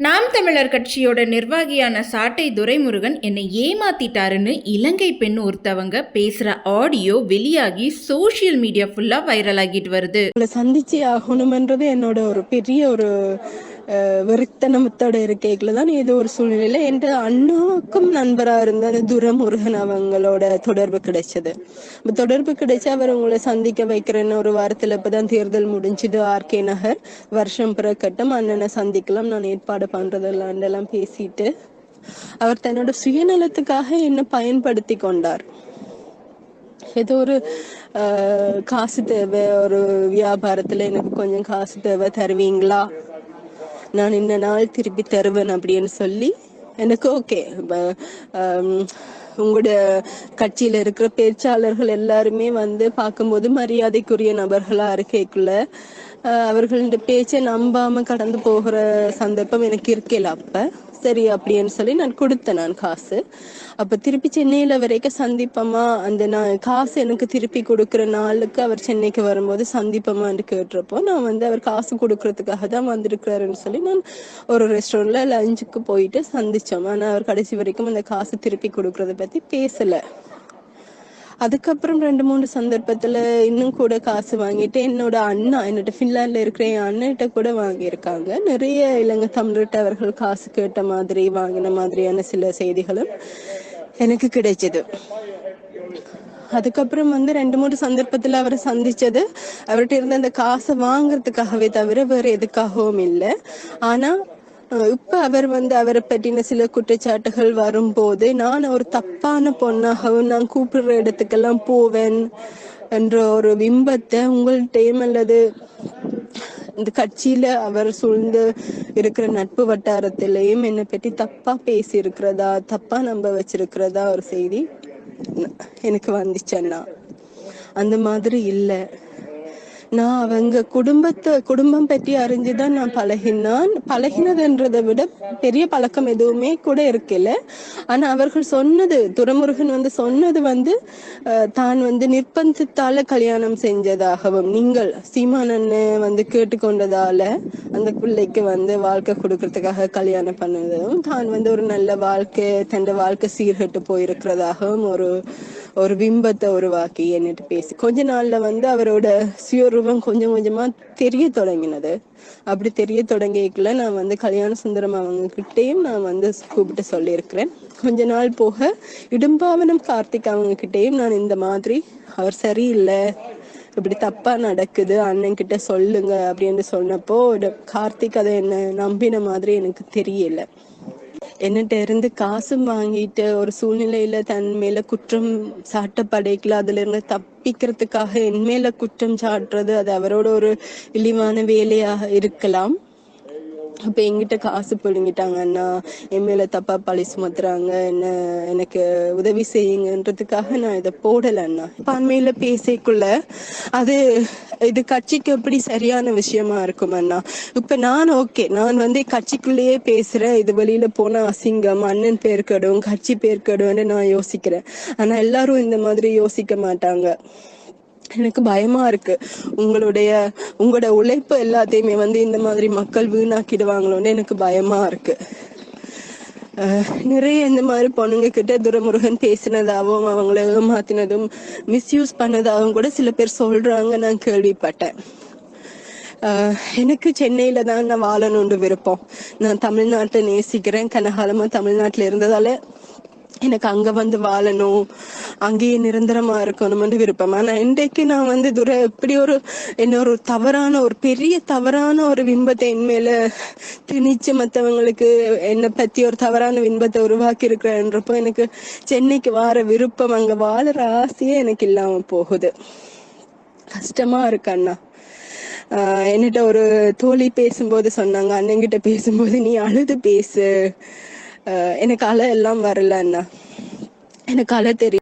நாம் தமிழர் கட்சியோட நிர்வாகியான சாட்டை துரைமுருகன் என்னை ஏமாத்திட்டாருன்னு இலங்கை பெண் ஒருத்தவங்க பேசுற ஆடியோ வெளியாகி சோசியல் மீடியா ஃபுல்லா வைரல் ஆகிட்டு வருது. சந்திச்சே ஆகணும்ன்றது என்னோட ஒரு பெரிய ஒரு வெறித்தனத்தோட இருக்கைக்குள்ள தான் ஏதோ ஒரு சூழ்நிலையில என் அண்ணாவுக்கும் நண்பரா இருந்த அந்த துரைமுருகன் அவங்களோட தொடர்பு கிடைச்சது. தொடர்பு கிடைச்சு அவர் உங்களை சந்திக்க வைக்கிறேன்னு ஒரு வாரத்துல இப்பதான் தேர்தல் முடிஞ்சது. ஆர்கே நகர் வருஷம் பிறக்கட்டும் அண்ணனை சந்திக்கலாம், நான் ஏற்பாடு பண்றதெல்லாம் பேசிட்டு அவர் தன்னோட சுயநலத்துக்காக என்ன பயன்படுத்தி கொண்டார். ஏதோ ஒரு காசு தேவை, ஒரு வியாபாரத்துல எனக்கு கொஞ்சம் காசு தேவை, தருவீங்களா, நான் இந்த நாள் திருப்பி தருவேன் அப்படின்னு சொல்லி எனக்கு ஓகே. உங்களோட கட்சியில இருக்கிற பேச்சாளர்கள் எல்லாருமே வந்து பார்க்கும்போது மரியாதைக்குரிய நபர்களா இருக்கைக்குள்ள அவர்களோட பேச்சை நம்பாம கடந்து போகிற சந்தர்ப்பம் எனக்கு இருக்கல. அப்ப சரி அப்படின்னு சொல்லி நான் கொடுத்தேன் நான் காசு. அப்ப திருப்பி சென்னையில வரைக்கும் சந்திப்பமா, அந்த நான் காசு எனக்கு திருப்பி கொடுக்குற நாளுக்கு அவர் சென்னைக்கு வரும்போது சந்திப்பமான்னு கேட்டுறப்போ நான் வந்து அவர் காசு கொடுக்கறதுக்காக தான் வந்திருக்கிறாருன்னு சொல்லி நான் ஒரு ரெஸ்டாரண்ட்ல லஞ்சுக்கு போயிட்டு சந்திச்சோம். ஆனா அவர் கடைசி வரைக்கும் அந்த காசு திருப்பி கொடுக்கறத பத்தி பேசல. அதுக்கப்புறம் 2-3 சந்தர்ப்பத்துல இன்னும் கூட காசு வாங்கிட்டு என்னோட அண்ணா, என்னோட பின்லாண்ட்ல இருக்கிற என் அண்ணன்கிட்ட கூட வாங்கியிருக்காங்க. நிறைய இலங்கை தமிழர்கிட்ட அவர்கள் காசு கேட்ட மாதிரி வாங்கின மாதிரியான சில செய்திகளும் எனக்கு கிடைச்சது. அதுக்கப்புறம் வந்து 2-3 சந்தர்ப்பத்துல அவரை சந்திச்சது அவர்கிட்ட இருந்த அந்த காசை வாங்குறதுக்காகவே தவிர வேற எதுக்காகவும் இல்லை. ஆனா இப்ப அவர் வந்து அவரை பற்றின சில குற்றச்சாட்டுகள் வரும்போது நான் ஒரு தப்பான பொண்ணாகவும் நான் கூப்பிடுற இடத்துக்கெல்லாம் போவேன் என்ற ஒரு பிம்பத்தை உங்கள்கிட்டயும் அல்லது இந்த கட்சியில அவர் சூழ்ந்து இருக்கிற நட்பு வட்டாரத்திலையும் என்னை பற்றி தப்பா பேசி இருக்கிறதா, தப்பா நம்ப வச்சிருக்கிறதா ஒரு செய்தி எனக்கு வந்துச்சேன்னா அந்த மாதிரி இல்லை. நான் அவங்க குடும்பம் பற்றி அறிஞ்சுதான் நான் பழகினதுன்றதை விட பெரிய பழக்கம் எதுவுமே கூட இருக்கல. ஆனா அவர்கள் சொன்னது, துரைமுருகன் வந்து சொன்னது வந்து தான் வந்து நிர்பந்தத்தால கல்யாணம் செஞ்சதாகவும், நீங்கள் சீமானன் வந்து கேட்டுக்கொண்டதால அந்த பிள்ளைக்கு வந்து வாழ்க்கை கொடுக்கறதுக்காக கல்யாணம் பண்ணதும், தான் வந்து ஒரு நல்ல வாழ்க்கை, தன் வாழ்க்கை சீர்கட்டு போயிருக்கிறதாகவும் ஒரு பிம்பத்தை உருவாக்கி என்னட்டு பேசி கொஞ்ச நாள்ல வந்து அவரோட சுயரூபம் கொஞ்சம் கொஞ்சமா தெரிய தொடங்கினது. அப்படி தெரிய தொடங்கிக்கல நான் வந்து கல்யாண சுந்தரம் அவங்க கிட்டேயும் நான் வந்து கூப்பிட்டு சொல்லியிருக்கிறேன். கொஞ்ச நாள் போக இடும்பாவனம் கார்த்திக் அவங்க கிட்டேயும் நான் இந்த மாதிரி அவர் சரியில்லை, இப்படி தப்பா நடக்குது, அண்ணன் கிட்ட சொல்லுங்க அப்படின்னு சொன்னப்போ கார்த்திக் அதை என்ன நம்பின மாதிரி எனக்கு தெரியல. என்னட்ட இருந்து காசும் வாங்கிட்டு ஒரு சூழ்நிலையில தன் மேல குற்றம் சாட்டப்படைக்கல, அதுல இருந்து தப்பிக்கிறதுக்காக என் மேல குற்றம் சாட்டுறது அது அவரோட ஒரு இழிவான வேலையாக இருக்கலாம். அப்ப என்கிட்ட காசு பிடுங்கிட்டாங்கன்னா, என் மேல தப்பா பழி சுமத்துறாங்க, எனக்கு உதவி செய்யுங்கன்றதுக்காக நான் இதை போடலன்னா பான்மையில பேசிக்குள்ள அது இது கட்சிக்கு எப்படி சரியான விஷயமா இருக்கும் அண்ணா. இப்ப நான் ஓகே, நான் வந்து கட்சிக்குள்ளேயே பேசுறேன், இது வெளியில போனா அசிங்கம், அண்ணன் பேர் கெடும், கட்சி பேர் கெடும்னு நான் யோசிக்கிறேன். ஆனா எல்லாரும் இந்த மாதிரி யோசிக்க மாட்டாங்க. எனக்கு பயமா இருக்கு, உங்களோட உழைப்பு எல்லாத்தையுமே வந்து இந்த மாதிரி மக்கள் வீணாக்கிடுவாங்களோன்னு எனக்கு பயமா இருக்கு. நிறைய இந்த மாதிரி பொண்ணுங்க கிட்ட துரைமுருகன் பேசினதாகவும் அவங்கள ஏமாத்தினதும் மிஸ்யூஸ் பண்ணதாகவும் கூட சில பேர் சொல்றாங்க, நான் கேள்விப்பட்டேன். எனக்கு சென்னையில தான் நான் வாழணும்னு விருப்பம். நான் தமிழ்நாட்டை நேசிக்கிறேன், கனகாலமா தமிழ்நாட்டுல இருந்ததால எனக்கு அங்க வந்து வாழணும், அங்கேயே நிரந்தரமா இருக்கணும்னு விருப்பம். ஆனா இன்றைக்கு நான் வந்து இப்படி ஒரு தவறான ஒரு பெரிய தவறான ஒரு பிம்பத்தை என் மேல திணிச்சு மத்தவங்களுக்கு என்னை பத்தி ஒரு தவறான பிம்பத்தை உருவாக்கி இருக்கிறன்றப்போ எனக்கு சென்னைக்கு வார விருப்பம், அங்க வாழற ஆசையே எனக்கு இல்லாம போகுது. கஷ்டமா இருக்கு அண்ணா. என்கிட்ட ஒரு தோழி பேசும்போது சொன்னாங்க, அண்ணங்கிட்ட பேசும்போது நீ அழுது பேசு, எனக்கு அழ எல்லாம் வரல அண்ணா, எனக்கு அழ தெரியும்.